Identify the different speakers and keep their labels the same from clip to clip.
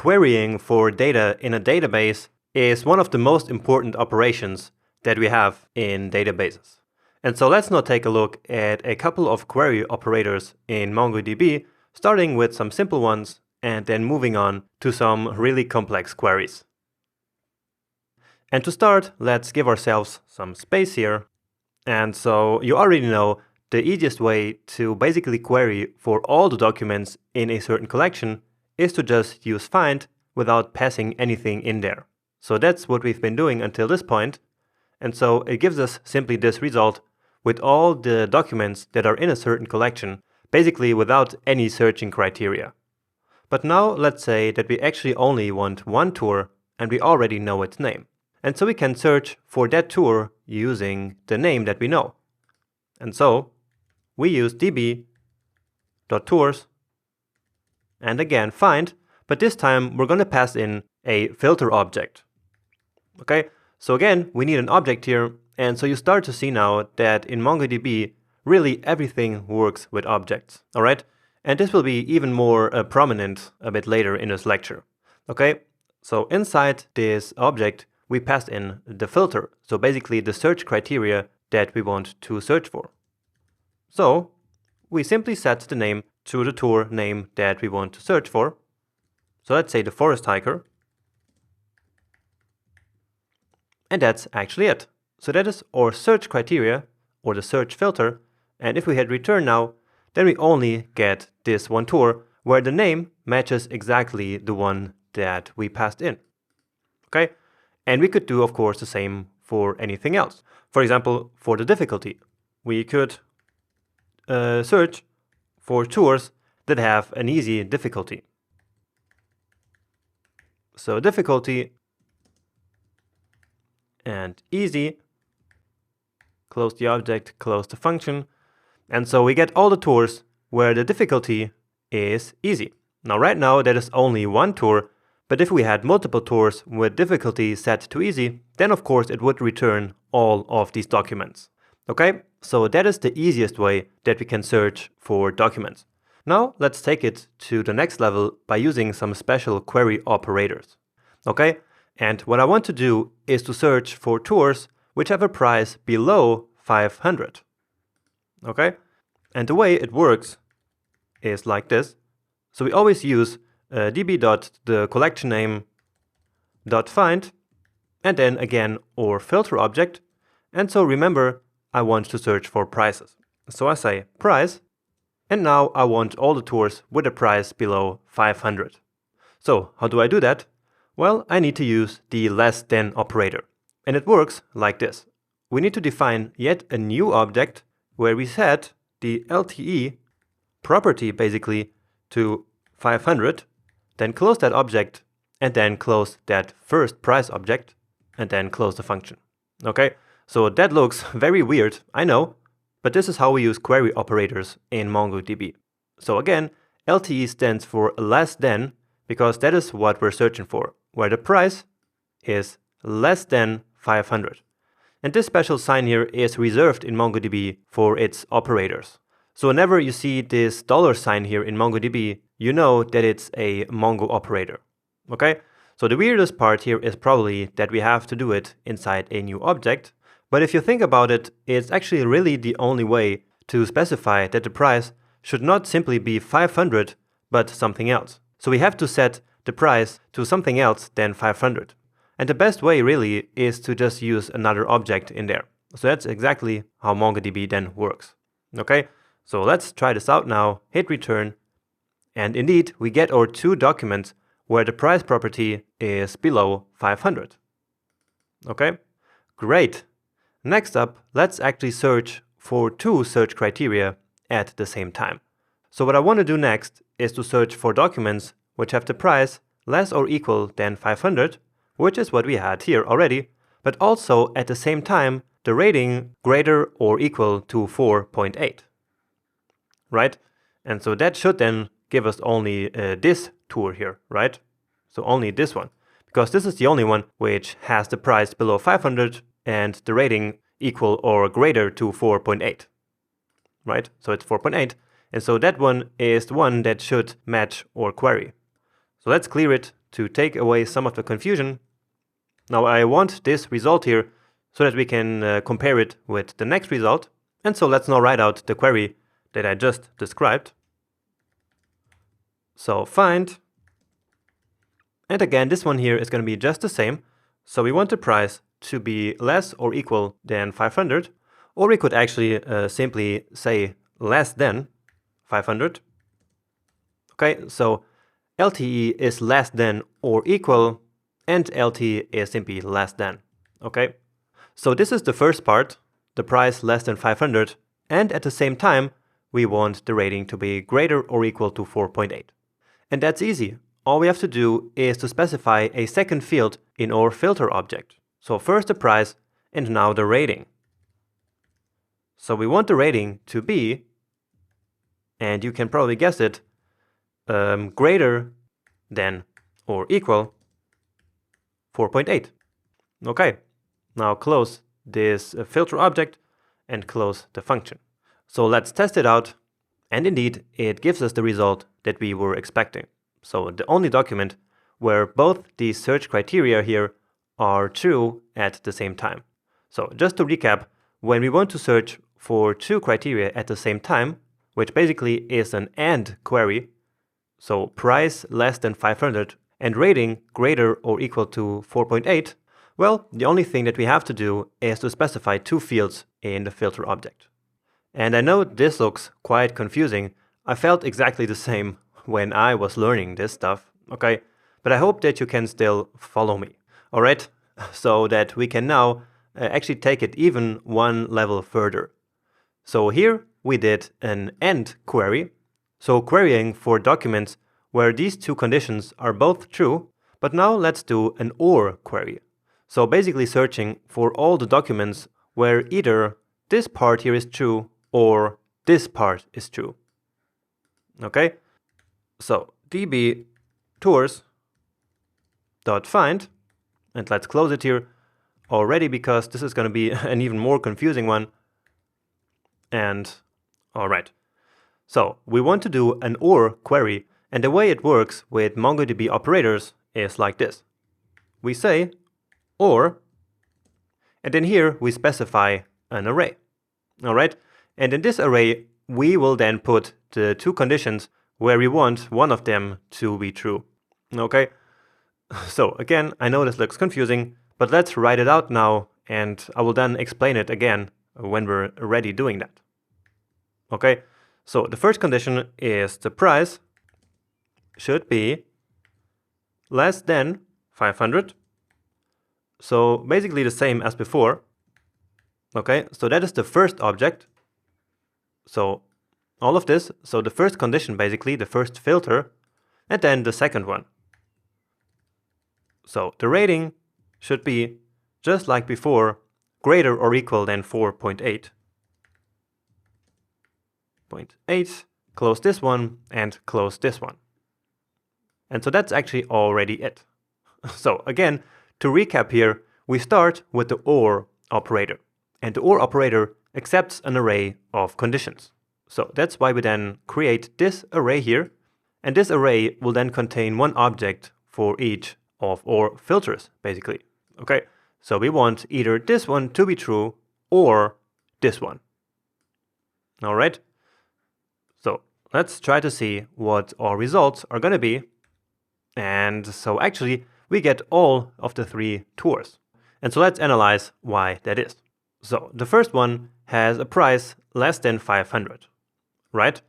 Speaker 1: querying for data in a database is one of the most important operations that we have in databases. And so let's now take a look at a couple of query operators in MongoDB, starting with some simple ones and then moving on to some really complex queries. And to start, let's give ourselves some space here. And so you already know the easiest way to basically query for all the documents in a certain collection is to just use find without passing anything in there. So that's what we've been doing until this point. And so it gives us simply this result with all the documents that are in a certain collection, basically without any searching criteria. But now let's say that we actually only want one tour and we already know its name. And so we can search for that tour using the name that we know. And so we use db.tours and again find, but this time we're going to pass in a filter object. Okay, so again, we need an object here, and so you start to see now that in MongoDB, really everything works with objects, all right? And this will be even more prominent a bit later in this lecture. Okay, so inside this object, we pass in the filter, so basically the search criteria that we want to search for. So we simply set the name to the tour name that we want to search for. So let's say the forest hiker. And that's actually it. So that is our search criteria or the search filter. And if we hit return now, then we only get this one tour where the name matches exactly the one that we passed in. Okay? And we could do, of course, the same for anything else. For example, for the difficulty, we could search for tours that have an easy difficulty. So difficulty and easy, close the object, close the function. And so we get all the tours where the difficulty is easy. Now right now that is only one tour, but if we had multiple tours with difficulty set to easy, then of course it would return all of these documents. Okay, so that is the easiest way that we can search for documents. Now let's take it to the next level by using some special query operators. Okay, and what I want to do is to search for tours which have a price below 500. Okay, and the way it works is like this. So we always use db.thecollectionname.find and then again our filter object. And so remember, I want to search for prices. So I say price, and now I want all the tours with a price below 500. So how do I do that? Well, I need to use the less than operator. And it works like this. We need to define yet a new object where we set the LTE property basically to 500, then close that object, and then close that first price object, and then close the function. Okay, so that looks very weird, I know, but this is how we use query operators in MongoDB. So again, LTE stands for less than, because that is what we're searching for, where the price is less than 500. And this special sign here is reserved in MongoDB for its operators. So whenever you see this $sign here in MongoDB, you know that it's a Mongo operator. Okay? So the weirdest part here is probably that we have to do it inside a new object. But if you think about it, it's actually really the only way to specify that the price should not simply be 500, but something else. So we have to set the price to something else than 500. And the best way really is to just use another object in there. So that's exactly how MongoDB then works. Okay, so let's try this out now, hit return, and indeed we get our two documents where the price property is below 500. Okay, great. Next up, let's actually search for two search criteria at the same time. So what I want to do next is to search for documents which have the price less or equal than 500, which is what we had here already, but also at the same time the rating greater or equal to 4.8. Right? And so that should then give us only this tour here, right? So only this one, because this is the only one which has the price below 500 and the rating equal or greater to 4.8, right? So it's 4.8, and so that one is the one that should match our query. So let's clear it to take away some of the confusion. Now I want this result here so that we can compare it with the next result. And so let's now write out the query that I just described. So find, and again this one here is going to be just the same. So we want the price to be less or equal than 500, or we could actually simply say less than 500. Okay, so LTE is less than or equal, and LT is simply less than. Okay, so this is the first part, the price less than 500, and at the same time we want the rating to be greater or equal to 4.8. And that's easy. All we have to do is to specify a second field in our filter object. So first the price and now the rating. So we want the rating to be, and you can probably guess it, greater than or equal 4.8. Okay, now close this filter object and close the function. So let's test it out, and indeed it gives us the result that we were expecting. So the only document where both these search criteria here are true at the same time. So just to recap, when we want to search for two criteria at the same time, which basically is an AND query, so price less than 500 and rating greater or equal to 4.8, well, the only thing that we have to do is to specify two fields in the filter object. And I know this looks quite confusing. I felt exactly the same when I was learning this stuff, okay? But I hope that you can still follow me, all right? So that we can now actually take it even one level further. So here we did an AND query, so querying for documents where these two conditions are both true, but now let's do an OR query. So basically searching for all the documents where either this part here is true or this part is true. Okay? So db tours.find, and let's close it here already because this is going to be an even more confusing one. And all right. So we want to do an OR query, and the way it works with MongoDB operators is like this. We say OR, and then here we specify an array. All right? And in this array, we will then put the two conditions where we want one of them to be true. Okay? So again, I know this looks confusing, but let's write it out now, and I will then explain it again when we're ready doing that. Okay? So the first condition is the price should be less than 500. So basically the same as before. Okay, so that is the first object. So all of this, so the first condition basically, the first filter, and then the second one. So the rating should be, just like before, greater or equal than 4.8. 0.8, close this one, and close this one. And so that's actually already it. So again, to recap here, we start with the OR operator. And the OR operator accepts an array of conditions. So that's why we then create this array here. And this array will then contain one object for each of our filters, basically. Okay, so we want either this one to be true or this one. All right. So let's try to see what our results are going to be. And so actually we get all of the three tours. And so let's analyze why that is. So the first one has a price less than 500, right?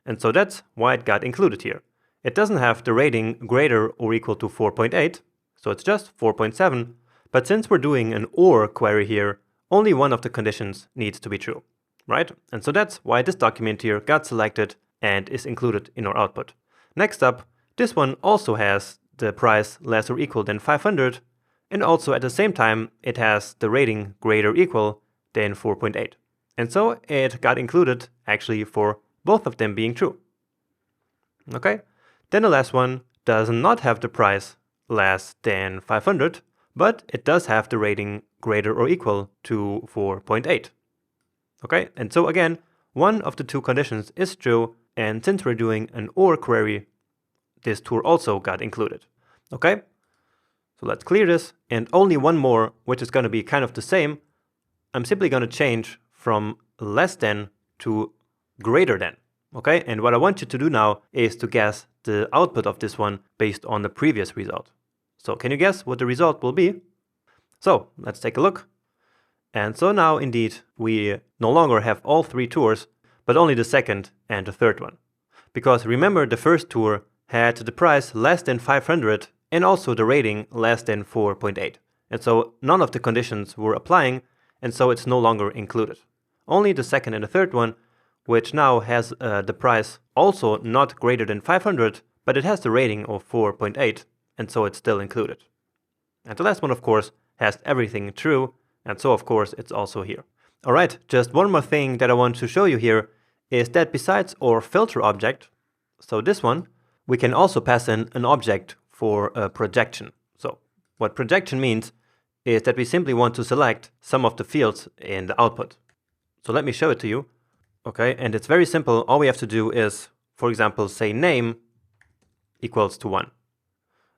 Speaker 1: And so that's why it got included here. It doesn't have the rating greater or equal to 4.8, so it's just 4.7. But since we're doing an OR query here, only one of the conditions needs to be true, right? And so that's why this document here got selected and is included in our output. Next up, this one also has the price less or equal than 500, and also at the same time it has the rating greater or equal than 4.8. And so it got included actually for both of them being true. Okay, then the last one does not have the price less than 500, but it does have the rating greater or equal to 4.8. Okay, and so again, one of the two conditions is true, and since we're doing an OR query, this tour also got included. Okay? So let's clear this, and only one more, which is going to be kind of the same. I'm simply going to change from less than to greater than. Okay? And what I want you to do now is to guess the output of this one based on the previous result. So can you guess what the result will be? So let's take a look. And so now indeed we no longer have all 3 tours, but only the second and the third one. Because remember, the first tour had the price less than 500 and also the rating less than 4.8. And so none of the conditions were applying, and so it's no longer included. Only the second and the third one, which now has the price also not greater than 500, but it has the rating of 4.8, and so it's still included. And the last one, of course, has everything true, and so of course it's also here. Alright, just one more thing that I want to show you here is that besides our filter object, so this one, we can also pass in an object for a projection. So what projection means is that we simply want to select some of the fields in the output. So let me show it to you. Okay, and it's very simple. All we have to do is, for example, say name equals to 1.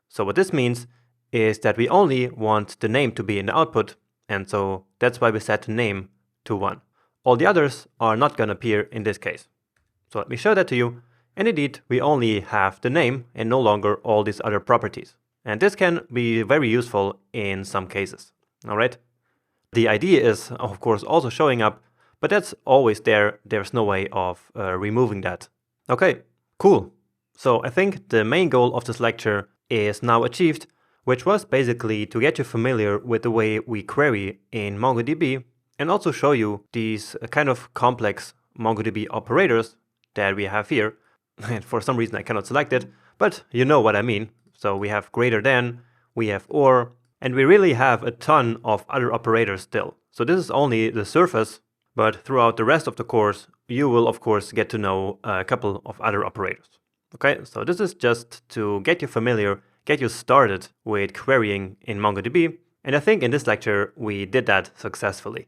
Speaker 1: So what this means is that we only want the name to be in the output, and so that's why we set name to 1. All the others are not going to appear in this case. So let me show that to you. And indeed, we only have the name and no longer all these other properties. And this can be very useful in some cases. All right. The idea is, of course, also showing up, but that's always there. There's no way of removing that. Okay, cool. So I think the main goal of this lecture is now achieved, which was basically to get you familiar with the way we query in MongoDB and also show you these kind of complex MongoDB operators that we have here. And for some reason I cannot select it, but you know what I mean. So we have greater than, we have or, and we really have a ton of other operators still. So this is only the surface, but throughout the rest of the course, you will of course get to know a couple of other operators. Okay, so this is just to get you familiar, get you started with querying in MongoDB. And I think in this lecture, we did that successfully.